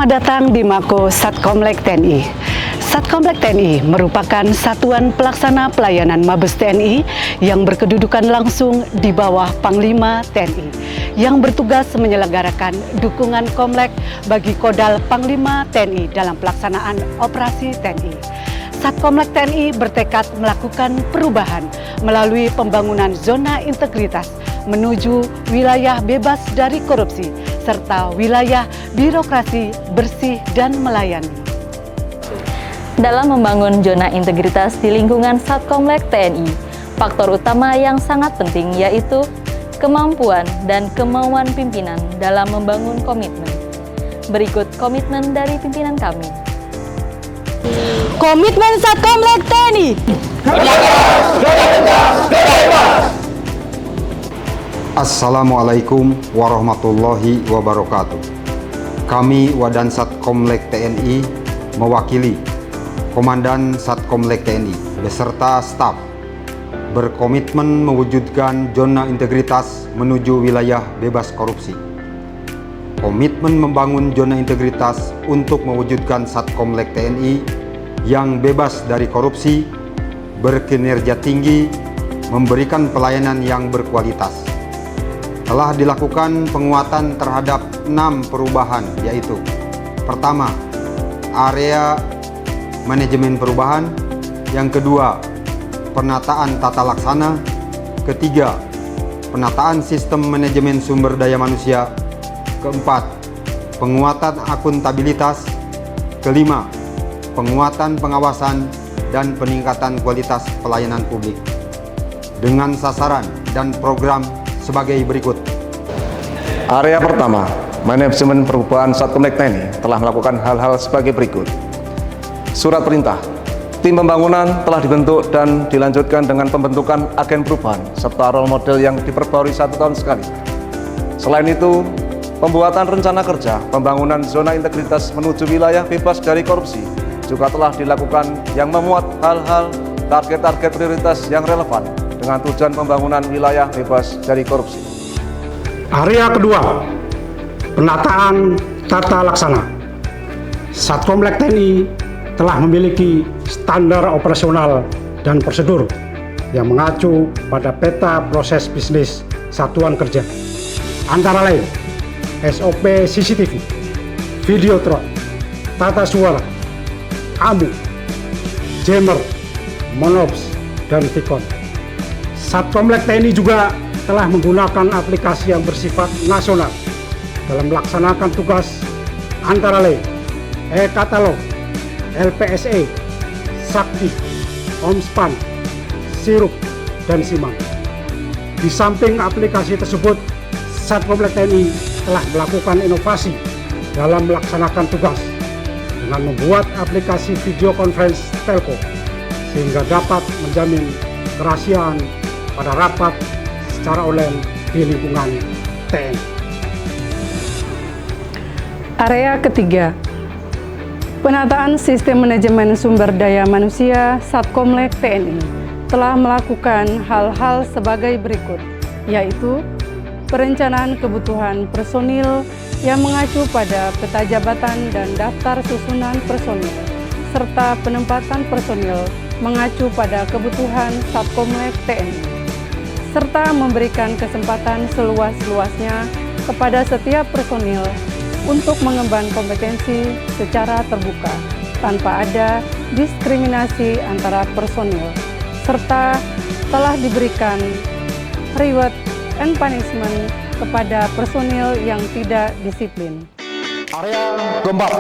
Selamat datang di Mako Satkomlek TNI. Satkomlek TNI merupakan satuan pelaksana pelayanan Mabes TNI yang berkedudukan langsung di bawah Panglima TNI yang bertugas menyelenggarakan dukungan komlek bagi Kodal Panglima TNI dalam pelaksanaan operasi TNI. Satkomlek TNI bertekad melakukan perubahan melalui pembangunan zona integritas menuju wilayah bebas dari korupsi serta wilayah birokrasi bersih dan melayani. Dalam membangun zona integritas di lingkungan Satkomlek TNI, faktor utama yang sangat penting yaitu kemampuan dan kemauan pimpinan dalam membangun komitmen. Berikut komitmen dari pimpinan kami. Komitmen Satkomlek TNI. Assalamualaikum warahmatullahi wabarakatuh. Kami Wadan Satkomlek TNI mewakili Komandan Satkomlek TNI beserta staf berkomitmen mewujudkan zona integritas menuju wilayah bebas korupsi. Komitmen membangun zona integritas untuk mewujudkan Satkomlek TNI yang bebas dari korupsi, berkinerja tinggi, memberikan pelayanan yang berkualitas. Telah dilakukan penguatan terhadap 6 perubahan, yaitu: pertama, area manajemen perubahan; yang kedua, penataan tata laksana; ketiga, penataan sistem manajemen sumber daya manusia; keempat, penguatan akuntabilitas; kelima, penguatan pengawasan dan peningkatan kualitas pelayanan publik dengan sasaran dan program sebagai berikut. Area pertama, manajemen perubahan Satkomlek TNI telah melakukan hal-hal sebagai berikut. Surat perintah, tim pembangunan telah dibentuk dan dilanjutkan dengan pembentukan agen perubahan serta role model yang diperbarui 1 tahun sekali. Selain itu, pembuatan rencana kerja pembangunan zona integritas menuju wilayah bebas dari korupsi juga telah dilakukan yang memuat hal-hal target-target prioritas yang relevan dengan tujuan pembangunan wilayah bebas dari korupsi. Area kedua, penataan tata laksana. Satkomlek TNI telah memiliki standar operasional dan prosedur yang mengacu pada peta proses bisnis satuan kerja, antara lain SOP CCTV, Videotron, tata suara, AMU, Jammer, Monops, dan Vicon. Satkomlek TNI juga telah menggunakan aplikasi yang bersifat nasional dalam melaksanakan tugas, antara lain e-katalog, LPSE, Sakti, Omspan, Sirup, dan Simang. Di samping aplikasi tersebut, Satkomlek TNI telah melakukan inovasi dalam melaksanakan tugas dengan membuat aplikasi video conference telco sehingga dapat menjamin kerahasiaan pada rapat secara online di lingkungan TNI. Area ketiga, penataan sistem manajemen sumber daya manusia Satkomlek TNI telah melakukan hal-hal sebagai berikut, yaitu perencanaan kebutuhan personil yang mengacu pada peta jabatan dan daftar susunan personil, serta penempatan personil mengacu pada kebutuhan Satkomlek TNI, serta memberikan kesempatan seluas-luasnya kepada setiap personil untuk mengemban kompetensi secara terbuka, tanpa ada diskriminasi antara personil, serta telah diberikan reward and punishment kepada personil yang tidak disiplin. Area keempat,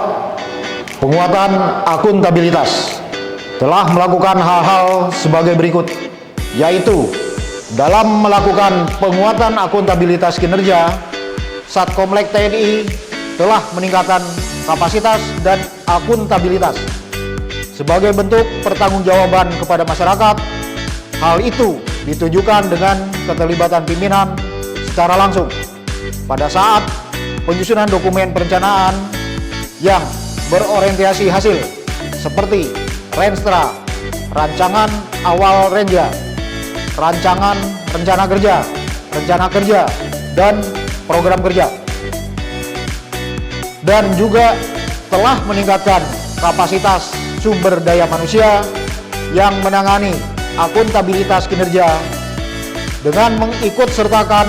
penguatan akuntabilitas, telah melakukan hal-hal sebagai berikut, yaitu dalam melakukan penguatan akuntabilitas kinerja, Satkomlek TNI telah meningkatkan kapasitas dan akuntabilitas sebagai bentuk pertanggungjawaban kepada masyarakat. Hal itu ditujukan dengan keterlibatan pimpinan secara langsung pada saat penyusunan dokumen perencanaan yang berorientasi hasil seperti Renstra, rancangan awal Renja, rancangan rencana kerja, dan program kerja, dan juga telah meningkatkan kapasitas sumber daya manusia yang menangani akuntabilitas kinerja dengan mengikutsertakan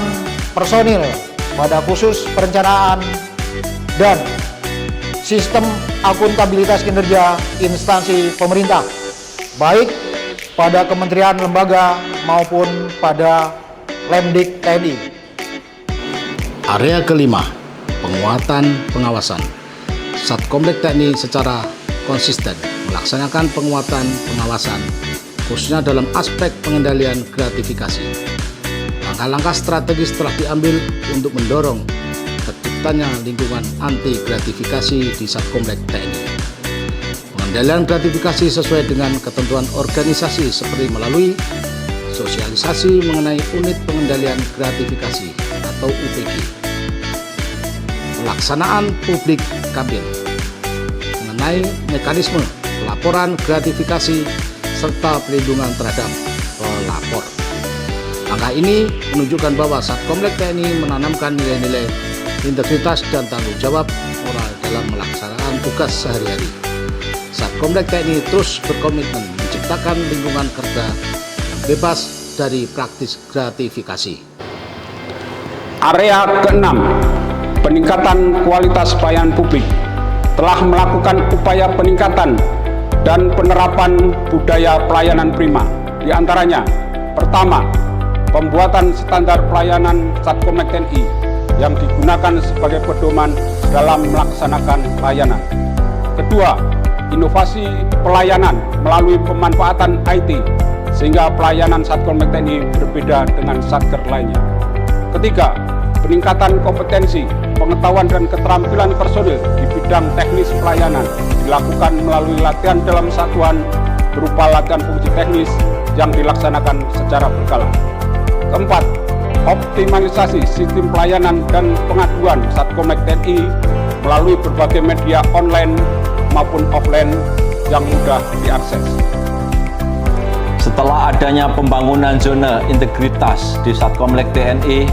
personil pada khusus perencanaan dan sistem akuntabilitas kinerja instansi pemerintah, baik pada kementerian lembaga maupun pada Lemdik TNI. Area kelima, penguatan pengawasan. Satkomlek TNI secara konsisten melaksanakan penguatan pengawasan, khususnya dalam aspek pengendalian gratifikasi. Langkah-langkah strategis telah diambil untuk mendorong terciptanya lingkungan anti gratifikasi di Satkomlek TNI. Pengendalian gratifikasi sesuai dengan ketentuan organisasi seperti melalui sosialisasi mengenai unit pengendalian gratifikasi atau UPG, pelaksanaan publik kabin mengenai mekanisme pelaporan gratifikasi serta perlindungan terhadap pelapor. Langkah ini menunjukkan bahwa Satkomlek TNI menanamkan nilai-nilai integritas dan tanggung jawab moral dalam melaksanakan tugas sehari-hari. Satkomlek TNI terus berkomitmen menciptakan lingkungan kerja yang bebas dari praktis gratifikasi. Area keenam, peningkatan kualitas pelayanan publik, telah melakukan upaya peningkatan dan penerapan budaya pelayanan prima. Di antaranya, pertama, pembuatan standar pelayanan Satkomlek TNI yang digunakan sebagai pedoman dalam melaksanakan pelayanan. Kedua, inovasi pelayanan melalui pemanfaatan IT sehingga pelayanan Satkomlek TNI berbeda dengan satker lainnya. Ketiga, peningkatan kompetensi, pengetahuan dan keterampilan personil di bidang teknis pelayanan dilakukan melalui latihan dalam satuan berupa latihan fungsi teknis yang dilaksanakan secara berkala. Keempat, optimalisasi sistem pelayanan dan pengaduan Satkomlek TNI melalui berbagai media online maupun offline yang mudah diakses. Setelah adanya pembangunan zona integritas di Satkomlek TNI,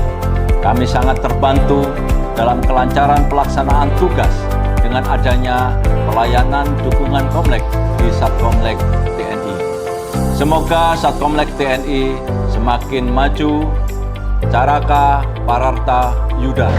kami sangat terbantu dalam kelancaran pelaksanaan tugas dengan adanya pelayanan dukungan komlek di Satkomlek TNI. Semoga Satkomlek TNI semakin maju. Caraka Pararta Yuda.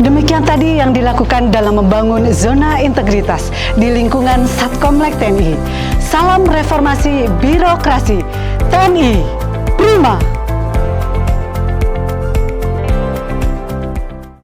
Demikian tadi yang dilakukan dalam membangun zona integritas di lingkungan Satkomlek TNI. Salam reformasi birokrasi TNI Prima.